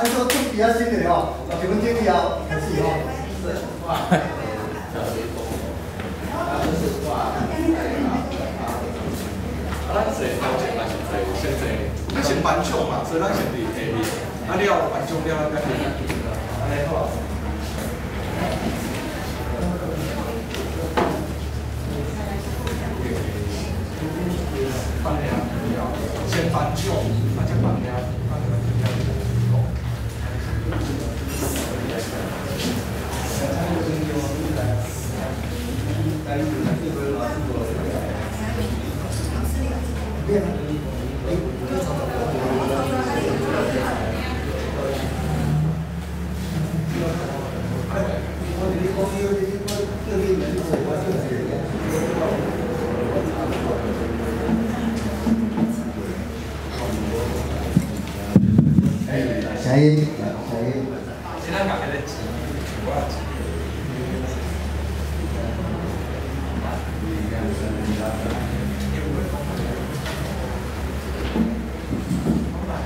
安说准备啊，新的吼，10分钟以后开始吼。是，哇，小微风，啊，这是哇，咱做头前嘛是做先做，咱先翻唱嘛，所以咱先伫下面，啊了翻唱了，再去，安尼好。放凉，先翻唱，啊，再放凉，放凉。 声音，声音。现在改的急，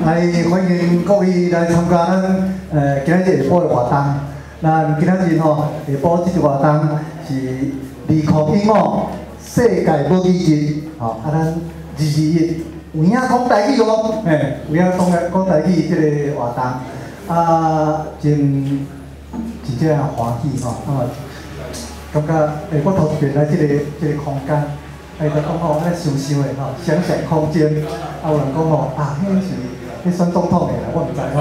来欢迎各位来参加咱今日下晡的活动。咱今日吼下晡这个活动是2025世界母语日，吼咱221有影讲台语哦，有影讲台语这个活动，真正欢喜吼，感觉我头一遍来这个空间。 就讲吼，咱想想的吼，想象空间，有人讲吼，迄是迄选总统的啦，我毋知吼。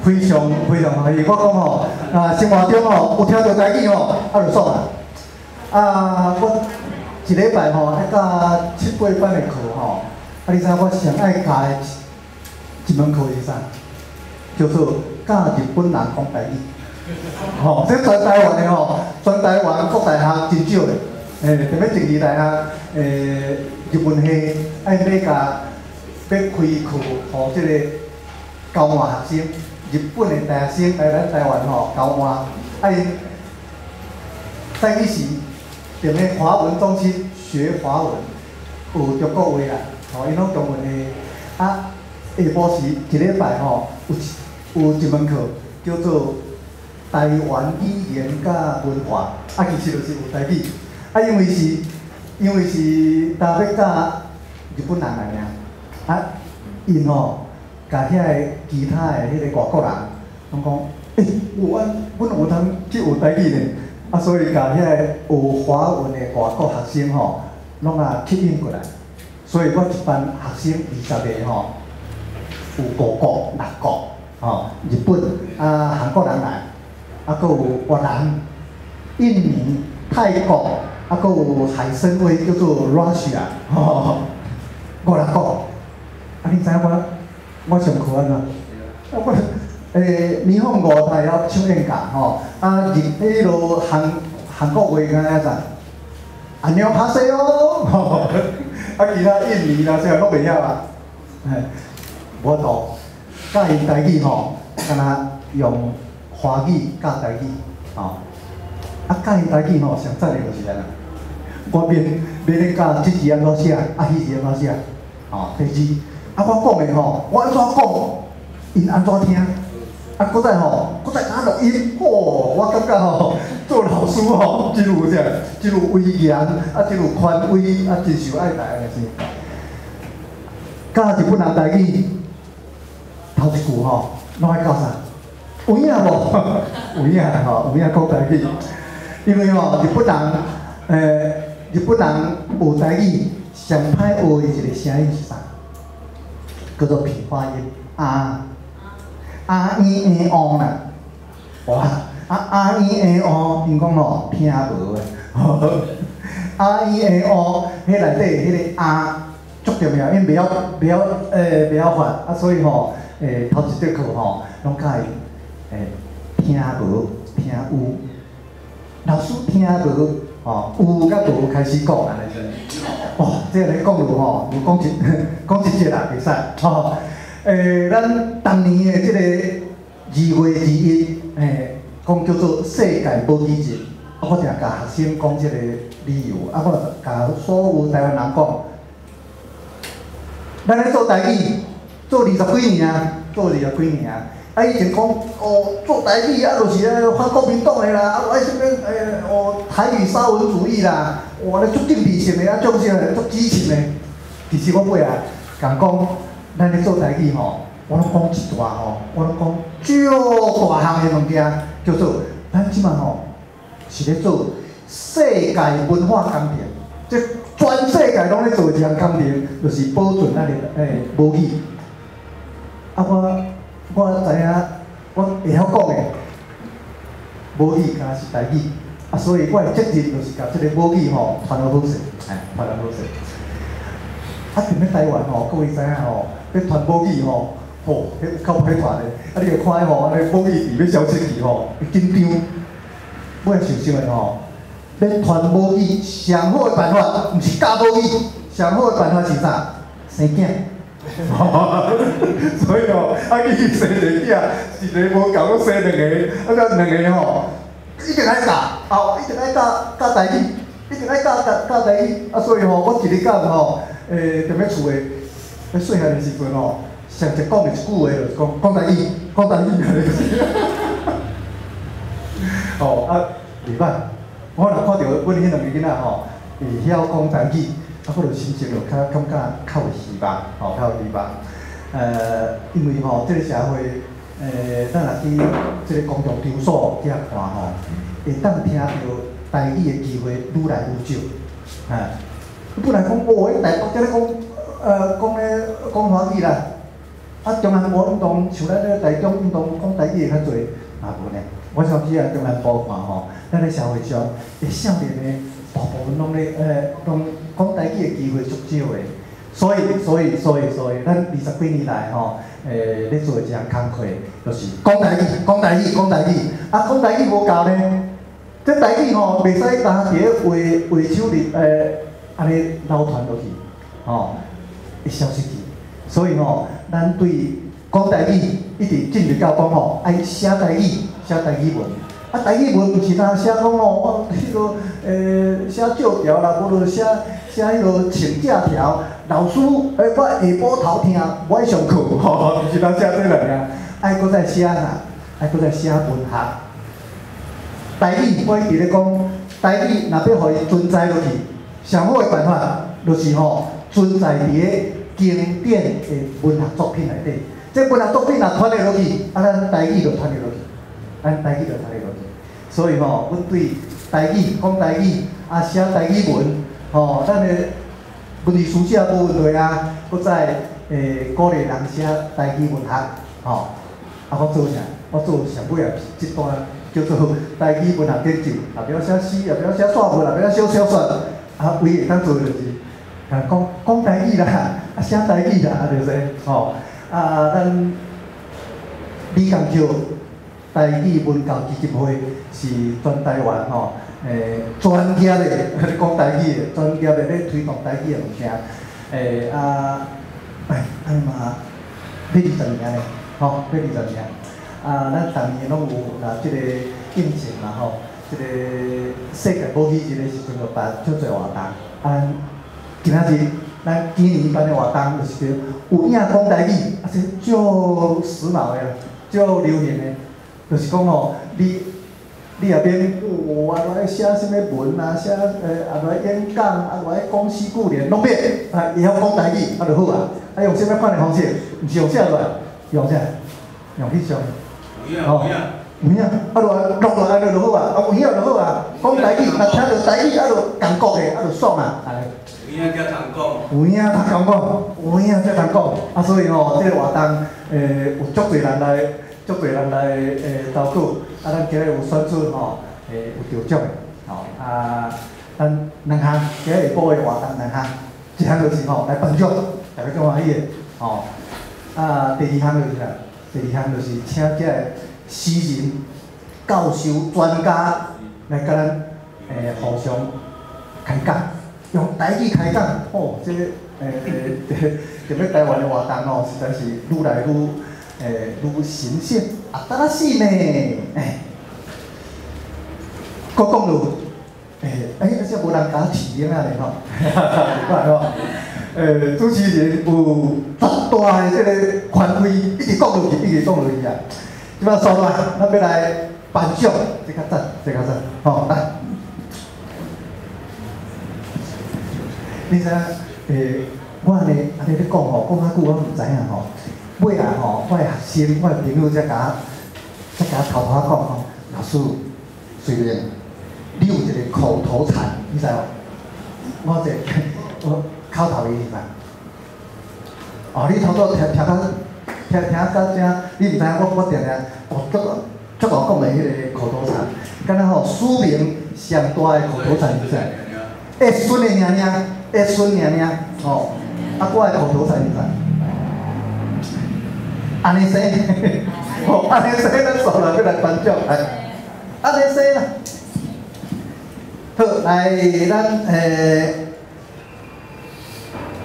非常非常欢喜。我讲吼，生活中吼有听到台语吼，就爽啦。我一礼拜吼爱教7、8班的课吼，你知我上爱教的一门课是啥？叫做教日本人讲台语。 吼，这全台湾的吼，全台湾各大学真少的，特别政治大学，日文系爱要开课，互这个交换学生，日本的大学生来咱台湾吼交换，在一时踮咧华文中心学华文，有中国话啦，吼，因拢中文的，下晡时一礼拜吼有一门课叫做。 台湾语言甲文化，其实就是有台语，因为是搭要教日本人来尔，因吼，甲遐个其他的迄个外国人，拢讲，阮有通去学台语呢，所以甲遐个学华文的外国学生吼，拢吸引过来，所以我一班学生20个吼，有5国、6国，吼，日本韩国人来。 还有越南、印尼、泰国，还有海参崴叫做 Russia， 吼，5、6国。你知影我上课安怎？我霓虹舞台要唱演讲吼，迄落韩国话敢若啥？안녕하세요，吼，其他印尼啦，啥拢袂晓啊。无图教因台语吼，敢若用。 华语教台语，吼，教因台语吼，上赞的就是安尼。我免咧教这字安怎写，迄字安怎写，吼。第二，我讲的吼，我安怎讲，因安怎听，搁再甲录音，我感觉吼，做老师吼，真有啥，真有威严，真有权威，真受爱戴的是。教日本人台语，头一句吼，拢爱教啥？ 有影无？有影吼，有影讲台语。因为吼，日本人学台语上歹学的一个声音是啥？叫做平发音，e a o 啦。哇，e a o， 因讲吼听无的。e a o， 迄内底迄个足重要，因袂晓发，所以吼，头一节课吼，拢教伊。 听无听有，老师听无吼，有甲无开始讲安尼是。哇，这个讲落吼，有讲一节啦，袂使吼。咱当年的这个2月21，讲叫做世界母语日，我定甲学生讲这个理由，我甲所有台湾人讲，咱咧做台语，做20几年啊，做20几年啊。啊，以前讲做台语啊，就是反国民党的啦，啊，什么台语沙文主义啦，哇，咧足政治性的啊，种啥足激情的。其实我尾啊，共讲，咱咧做台语吼，我拢讲一段吼，我拢讲足大项的物件，叫做咱即马吼是咧做世界文化工程，即全世界拢咧做一项工程，就是保存咱的母语。啊，我知影，我会晓讲的母语，敢若是台语，啊，所以我的责任就是甲即个母语吼传到好势，传到好势。啊，踮咧台湾吼，各位知影吼，要传母语吼，迄较歹传的。啊，你著看吼，安尼母语伫要消失去吼，会紧张。我会想想的吼，要传母语上好的办法，毋是教母语，上好的办法是啥？生囝。所以吼，啊，去生一个囝，一个无够，我生2个，啊，甲2个吼，一定爱教，一定爱教台语，一定爱教台语。啊，所以吼，我一日到吼，踮咧厝诶，咧细汉诶时阵吼，上常讲诶一句话就是讲台语，讲台语就是。吼啊，袂歹。我若看到阮迄2个囡仔吼，会晓讲台语。啊，我就心情就感觉较有希望，较有希望。因为即个社会，咱若去即个公共场所去遐看吼，会当听到台语的机会愈来愈少。本来讲迄台北即咧讲华语啦，啊，中南部运动像咱咧台中运动讲台语的较侪，无呢。我想去中南部看吼，咱咧社会上，少年的。大部分拢咧拢讲台语的机会足少的，所以咱20几年来吼，咧做一项工课，就是讲台语。啊，讲台语无够呢，这台语吼袂使单伫咧话手里安尼流传落去，吼会消失去。所以吼，咱对讲台语一直进入到讲吼，爱写台语文。啊，台语文毋是单写讲哦，迄个写借条啦，无就写迄个请假条。老师，我下晡头听，我爱上课，吼，毋是单写这两样，爱搁再写啥？爱搁再写文学。台语我一直咧讲，台语若要互伊存在落去，上好的办法就是吼，存在伫咧经典的文学作品内底。这文学作品若传得落去，啊，咱台语就传得落去。所以吼，阮对台语讲台语，啊写台语文，吼，咱的文字书写无问题啊，搁再鼓励人写台语文学，吼，啊我做啥？我做上尾也是一段叫做台语文学研究，也要写诗，也要写散文，也要写小说，啊唯一会当做就是，讲台语啦，啊写台语啦，就是，吼，啊咱李港桥。台语文教基金会是全台湾吼，专业的讲台语的，专业的咧推动台语的物件，安尼嘛，要20年咧，吼，要20年。咱逐年拢有即个应酬啦吼，即个世界母语日的时阵就办足侪活动。今仔日咱今年办的活动就是有影讲台语，啊，这足时髦的，足流行的。就是讲吼，你也免来写什么文啊，写来演讲，来讲四句联，拢免，会晓讲台语，就好啊。用什么款的方式？毋是用写落来，用啥？用翕相。有影，录落来就好啊，有影就好啊。讲台语，若听到台语，就感觉的，就爽啊。有影才通讲。有影才通讲，有影才通讲。所以吼，这个活动，有足侪人来。足侪人来投稿，咱今日有选出吼，有得奖的，吼咱2项，今日下晡的活动2项，一项就是吼来颁奖，大家足欢喜的，吼第2项就是啥？第2项就是请这个诗人、教授、专家来甲咱互相开讲，用台语开讲，这踮咧台湾的活动吼，实在是愈来愈。愈新鲜，新しい呢，搁讲落，而且无人甲体验啊咧吼，奇怪吼，主持人有足大的这个权威，一直讲落去，一直讲落去啊！即摆稍待，咱要来颁奖，这较赞，这较赞，吼、来。你知我安尼咧讲吼，讲遐久我毋知影吼。尾啊吼，我的学生、我的朋友才甲偷偷讲吼，老师，虽然你有一个口头禅，你知无？我口头语是啥？哦，你头拄听到这，你毋知影我定足老讲的迄个口头禅，敢若吼书名上大的口头禅是啥？会孙的娘娘，会孙娘娘，吼，我的口头禅是啥？安尼说，吼，安尼说，咱所有人要来颁奖，来，安尼说啦。好，来，咱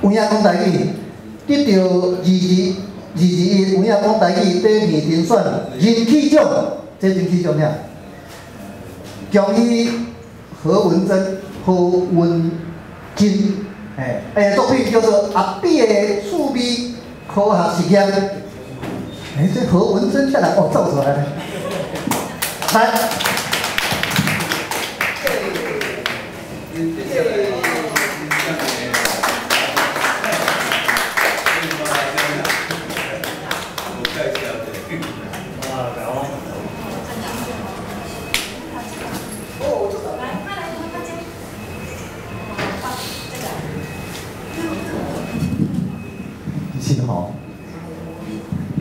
有影讲台语，得到2021有影讲台语第二评选人气奖，这人气奖了。恭喜何文珍、何文金，作品叫做《阿比的趣味科学实验》。这何文珍下来哦，走出来了，来。是吼，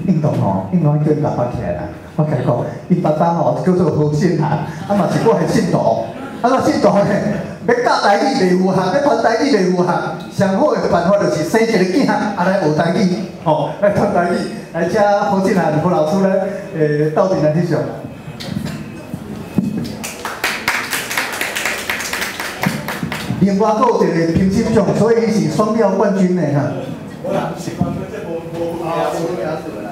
运动吼，运动叫伊爸爸起来啦。我甲你讲，伊爸爸吼叫做何信涵，嘛是我的信徒。信徒咧，要教台语袂有效，要传台语袂有效，上好的办法就是生一个囝，来学台语，吼，来传台语，来请何信涵何老师咧，斗阵来翕相。另外佫有一个评审奖，所以伊是双料冠军的哈。我人习惯说这无啊，无名字来。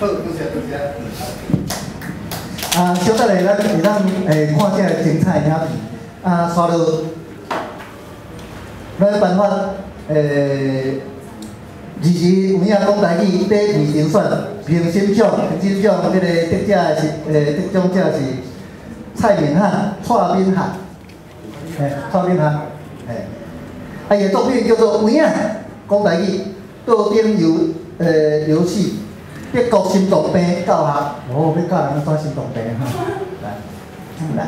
好，多谢。小等下，咱会当看这个精彩影片。刷到，咱颁发2021有影讲台语第2评选评审奖，这个得奖者是蔡明翰、蔡敏翰，蔡敏翰，伊的作品叫做《有影讲台语倒顶游戏》。德国心脏病教学，哦，要教人安怎心脏病哈，来，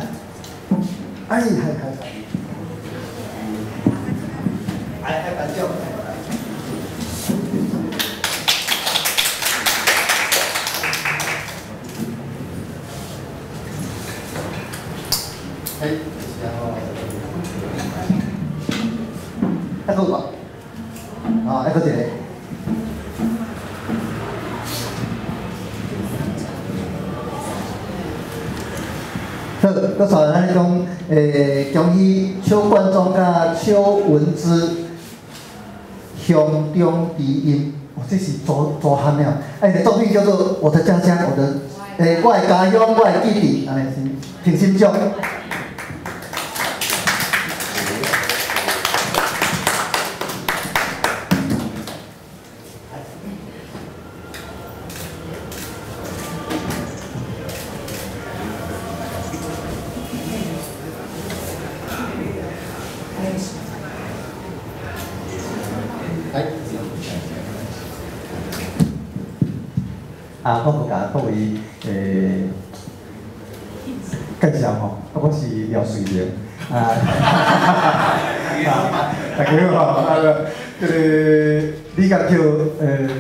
哎，还颁奖，然后，还够吧？还够一个。好，搁带来咱讲，恭喜邱冠中甲邱文之乡中第一，哦，这是左汉了。个作品叫做《我的家乡》，我的家乡，我的基地，安尼是评审奖。我无甲各位介绍吼，我是廖水玲大家好这个理学校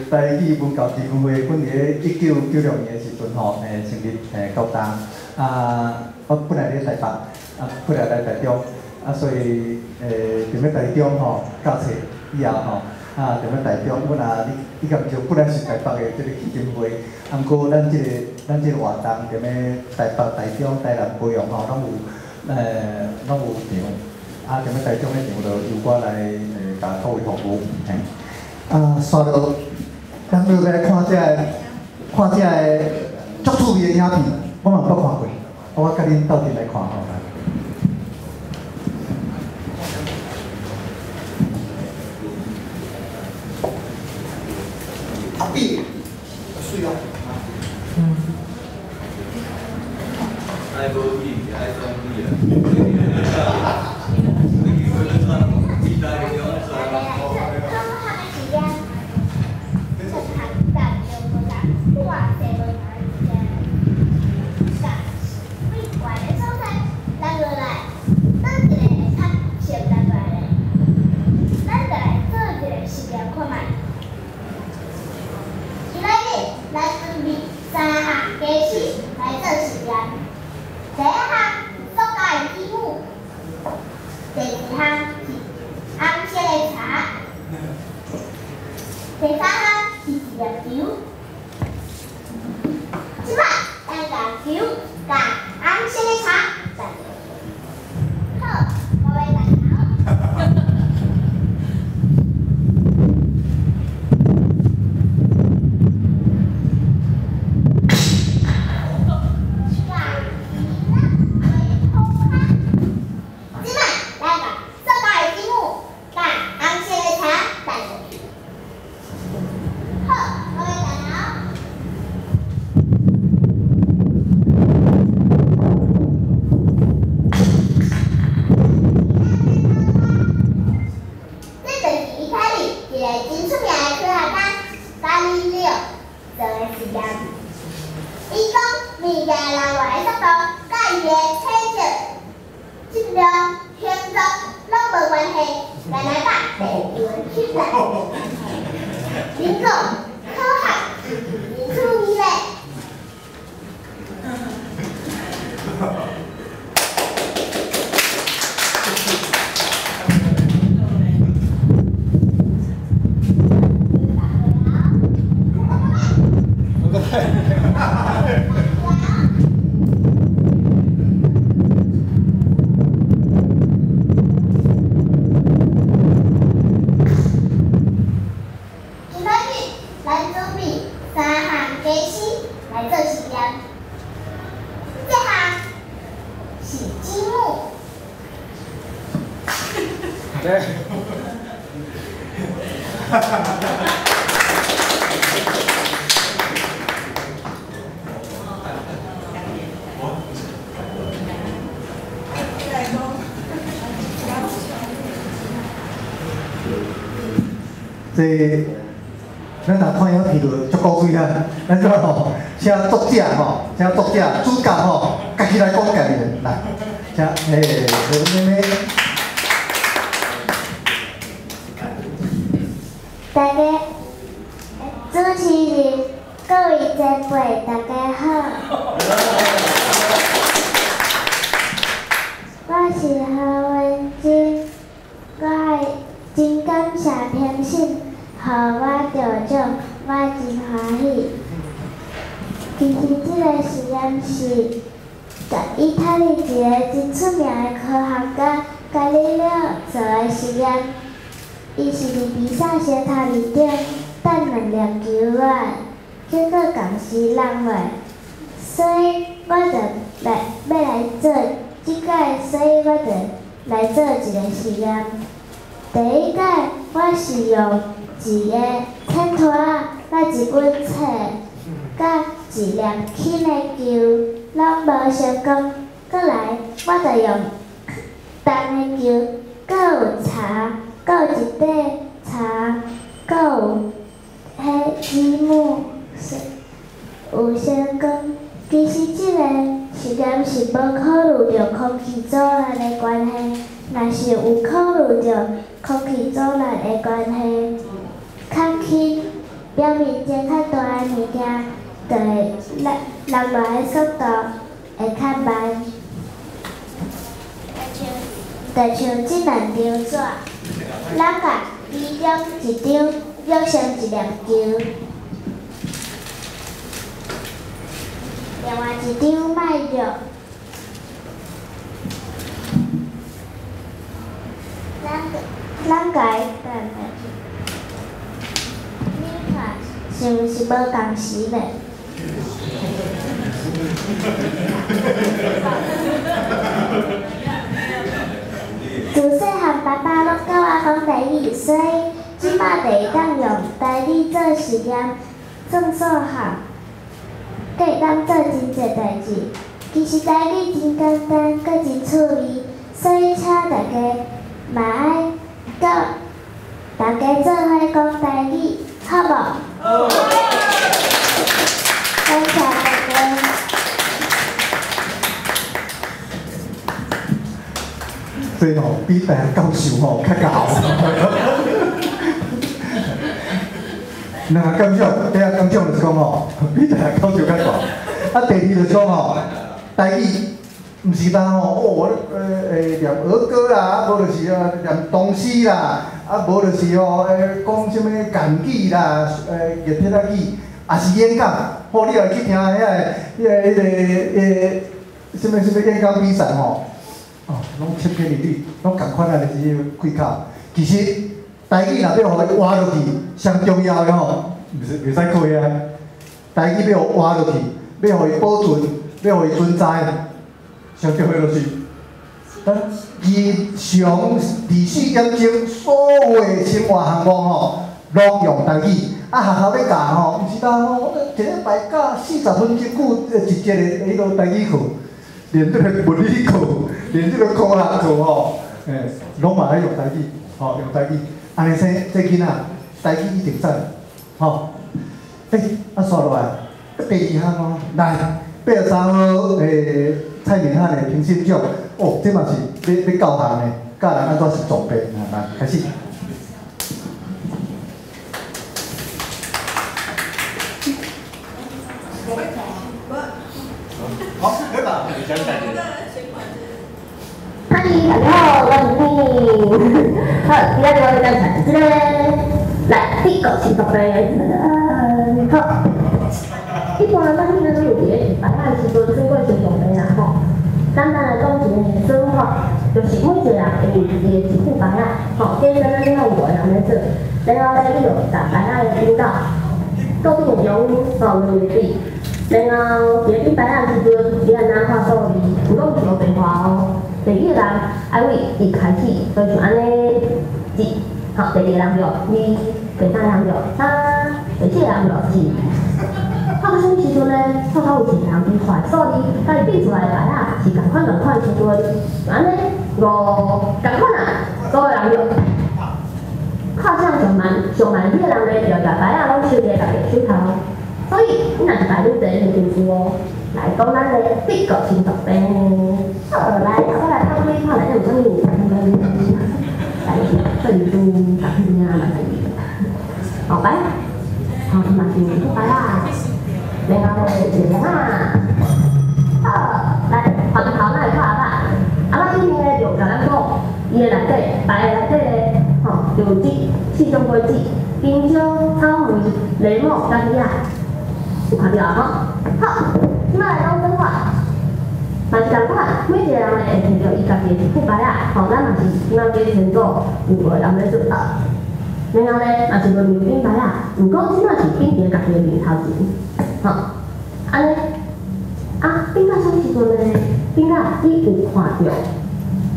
台语文教基金会，阮伫1996年的时阵吼，成立高大我本来咧台北，本来来台中，所以踮咧台中吼教册以后吼。啊，踮咧台中，阮你感觉本来是台北的即个基金会，啊，毋过咱即个活动踮咧台北、台中、台南、高雄吼，拢有场，啊，踮咧台中迄场就由我来甲各位服务，嘿。啊，刷到，咱要来看这个足趣味的影片，我嘛捌看过，我甲恁斗阵来看吼。阿弟，水哦。爱无意，爱装意啊！意大利用来准备3项假设来做实验。第一项是塑胶的积木，第二项是红色的茶，第三项是一粒球。即摆咱甲球甲红色的茶放入去。好，各位大家。咱若看影片就足古锥啊！咱这吼，请作者吼，请作者主角吼，家己来讲家己来，请妹妹。大家主持人、各位前辈，大家好。我是何文晶，我真感谢评审。予我得奖，我真欢喜。其实这个实验是甲意大利一个真出名的科学家伽利略做的实验。伊是伫比萨斜塔里顶等2粒球落来，结果同时落落，所以我就要来做即届，所以我就来做一个实验。第一届我是用一个秤砣仔，甲一本册，甲一粒轻的球，拢无成功。过来，我就用重的球，搁有茶，搁有一块茶，搁有迄积木，有成功。其实这个实验是无考虑到空气阻力的关系，若是有考虑到空气阻力的关系。较轻，表面积较大的物件，就会落来的速度会较慢。就像这2张纸，咱甲其中一张约成一粒球，另外一张卖肉。咱家你看是毋是无共时呢？自细汉爸爸拢教我讲台语，所以即摆会当用台语做实验，算数学，阁会当做真侪代志。其实台语真简单，阁真趣味，所以请大家嘛爱教大家做伙讲台语，好无？好。感谢大家。所以吼，比大家教授吼较高。那感想，第一感想就是讲吼，比大家教授较高。啊，第二就是讲吼，台语毋是当吼，我念儿歌啦，啊无就是念唐诗啦，啊无就是讲什么港语啦，热铁仔语，也是演讲。吼，你若去听什么演讲比赛吼。哦，拢千篇一律，拢共款啊，就是开口。其实台语若要互伊活落去，上重要的吼，袂使靠遐。台语要活落去，要互伊保存，要互伊存在，上重要就是咱日常24点钟所有生活项目吼，拢用台语。啊，学校要教吼，毋是当吼一礼拜教40分钟久一节的迄个台语课。连这个物理课，连这个科学课吼，拢嘛爱用台语，吼用台语。安尼生这囡仔台语一定赞，吼。啊，刷落来，第二项哦，来83号蔡明汉的评审奖，哦，这嘛是要教项的，教人安怎是作弊，来开始。好，来吧，你讲感觉。嗨，大家好，我是咪。好，今仔日我要讲啥子咧？来，第一个是特别，好。一般咱囡仔都有伫咧白仔时阵做过先用的啦吼。简单来讲，一个算法就是每一个人会有自己的一副白仔，吼，这跟咱那5个人咧做，然后咧你就把白仔的引导，固定中为底。然后伫咧白仔时阵，你安怎画数字，毋讲是无变化哦。第一个人爱为一开始，就像安尼1，好，第二个人就2，第三个人就3，第四个人就4。画到什么时阵呢？画到有一个人伊画数字，甲伊变出来的白仔是共款的时阵，就安尼5共款啊，5个人就靠向上慢迄个人咧，就甲白仔拢收伫家己手头。所以，你若是排第一就就是哦，来讲咱的第一个新特病。好，来，我来看你看内底有啥物来珍珠咖啡啊，好白，好，嘛是好白啦，然后是啊，好，来，头咱来看阿爸这边咧就甲咱讲，伊的内底白的内底咧，吼，就有4种果子，冰椒、草莓、柠檬、咖啡啊。有看到吼，好，即摆来讲算法，嘛是共款，每一个人咧会摕到伊家己的一副牌啊，吼，咱嘛是即摆加先做5个人咧做啊，然后咧嘛是轮流顶牌啊，毋过即摆是顶伫家己的面头前，吼，安尼，啊，顶到什么时阵咧？顶到你有看到，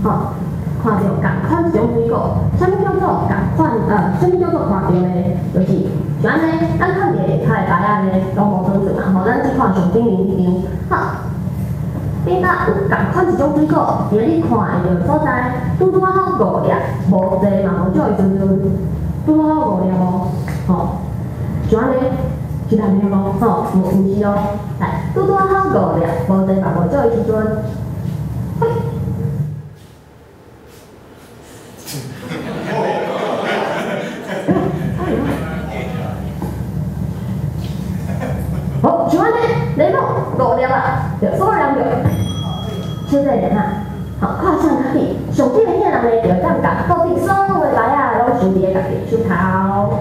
吼，看到共款一种水果，啥物叫做共款？啥物叫做看到咧？就是像安尼，咱看伫下骹的牌仔咧，拢无同种啊，吼，咱只看上顶面迄张，好，顶到有共款一种水果，伫你看会到所在，拄拄好5粒，无济嘛，无少的时阵，拄拄好5粒无，吼，像安尼，是安尼无，吼，毋是哦，来，拄拄好5粒，无济嘛，无少的时阵，嘿。好，像安尼，你讲5粒啊，就所有人就，现在人啊，好，看上哪里？上顶的遐人咧，就会感觉固定所有的牌啊，拢输伫个家己手头。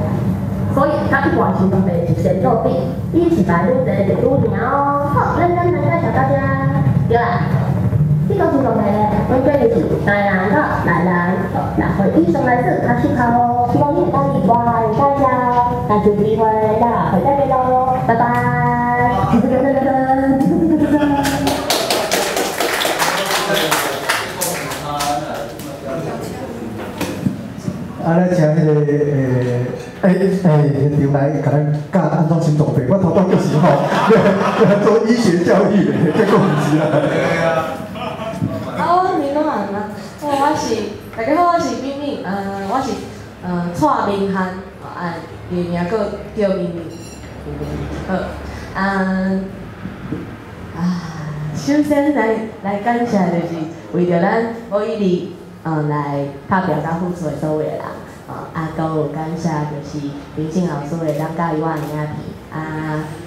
所以，他一完成准备就先落地，一起来就得就多年哦。好，认真的介绍大家，对啦。这个是准备，我这里是来人的，来人，来回以上来自他是靠希望你大力哇，大家，那就机会啦，回再见喽，拜拜。啊，咱请迄个现场来，甲咱教安怎心脏病。我头拄就是吼，做医学教育的，结果毋是啦。我名拢安啦，我是大家好，我是敏敏，我是蔡明涵，艺名个叫敏敏，好，首先来感谢就是为着咱无一里来拍表达付出的所有人，搁有感谢就是林静老师会当教伊我的影片，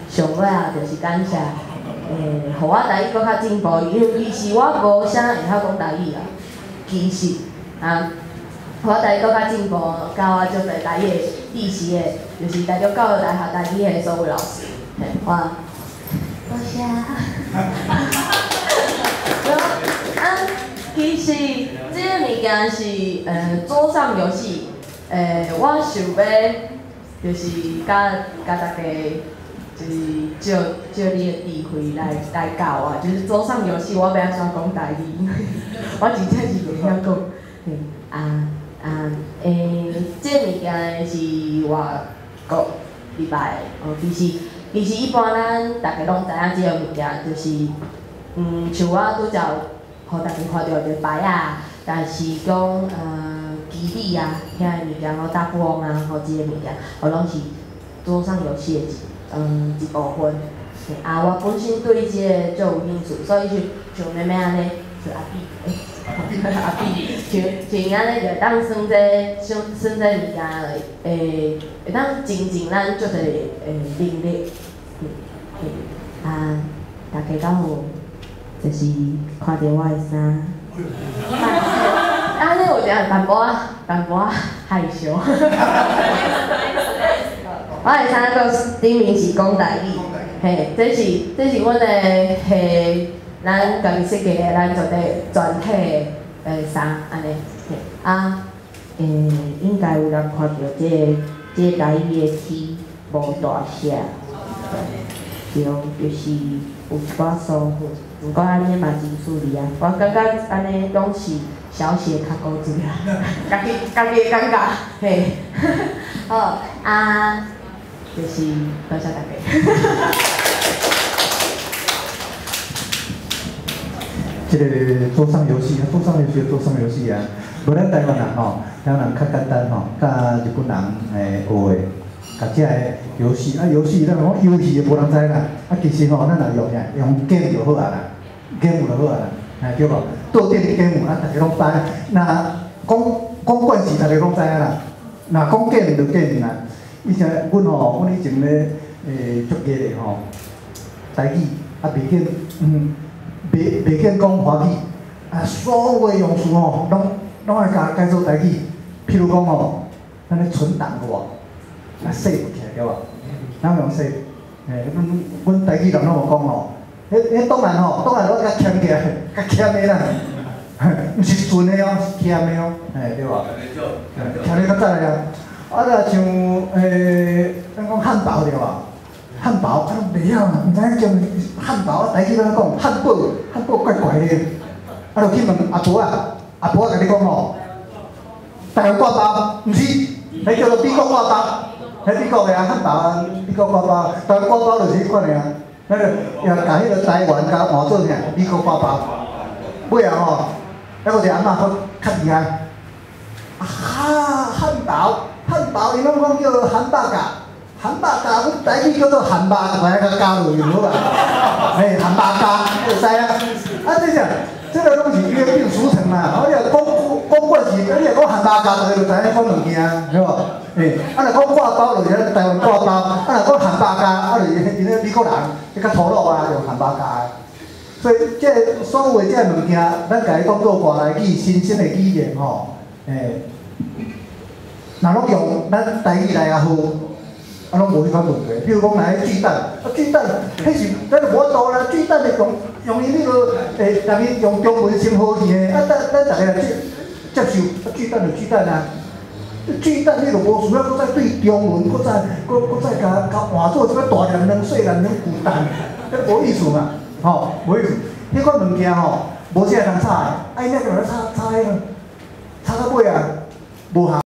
上尾就是感谢。互我台语搁较进步，因为其实我无啥会晓讲台语啦。其实互我台语搁较进步，教我足侪台语的知识的，就是台中教育大学台语的所有老师，我多谢。其实这个物件是桌上游戏，我想要就是甲大家。就是借你的智慧来教我，就是桌上游戏我袂晓怎讲台语，因为我真正是袂晓讲。这物件是外国礼拜其实一般咱大家拢知影这个物件，就是像我拄则互大家看到一个牌啊，但是讲机理啊，遐个物件，大富翁啊，这个物件，拢是桌上游戏的一部分，我本身对这个最有兴趣，所以像妹妹安尼，就阿碧，阿碧，像安尼就当算这物件，会当增进咱足侪能力，大家敢有就是看到我的衫，安尼有点淡薄仔害羞。我的衫个顶面是讲台语，嘿，这是阮的咱家己设计的，咱做的全体的衫安尼，应该有人看到这台语的字无大写，对，就是有一寡疏忽，毋过安尼嘛真处理啊，我感觉安尼拢是小写较古锥啦，家己的感觉，嘿，好就是多谢大家。这个桌上游戏，桌上游戏啊，无咱台湾人吼，台湾人较简单吼，甲日本人学的，甲这个游戏游戏咱讲游戏无人知啦，其实吼咱若用 game 就好啊啦 ，game 就好啊啦，对无？桌顶的 game 大家拢知，那讲惯势大家拢知影啦，那讲 game 就 game 啦。以前阮以前咧足热的吼，台语袂见袂见讲华语，所有的用词拢爱甲改做台语。譬如讲咱咧存档个save 起来对无？咱用 save，阮台语人拢有讲迄当然我甲欠起来，甲欠的啦，毋是存的是欠的对无？欠的较早呀。像咱讲汉堡对无？汉堡袂晓，毋知影叫汉堡，台语怎讲？汉堡怪怪的。就去问阿婆甲你讲台湾挂包，毋是，迄叫做美国挂包，迄美国的汉堡美国挂包，台湾挂包就是迄款的那个也甲迄个台湾甲换做啥？美国挂包。尾仔还有一个阿嬷较厉害，汉堡，伊拢讲叫汉堡甲，阮台语叫做汉堡，来甲加落去好吧？汉堡加，会使啊？这个拢是约定俗成嘛。你若讲惯是，你若讲汉堡加，大家就知影讲物件，对无？若讲挂包就是台湾挂包，若讲汉堡加，就是因咧美国人，较土佬啊用汉堡加。所以这所有的这物件，咱家己当做外来语、新鲜的语言吼，若拢用咱台语来也好，啊拢无迄款问题。比如讲来巨蛋，巨蛋，迄是咱就无法度啦。巨蛋的用伊迄个逐日用中文先好去的，咱逐个来接受，巨蛋就巨蛋啊。巨蛋你就无需要搁再对中文，搁再甲换做什么大量两细量两巨蛋，迄无意思嘛，吼，无意思。迄款物件吼，无啥通炒的，啊，伊那就来炒迄个，炒到尾啊，无效。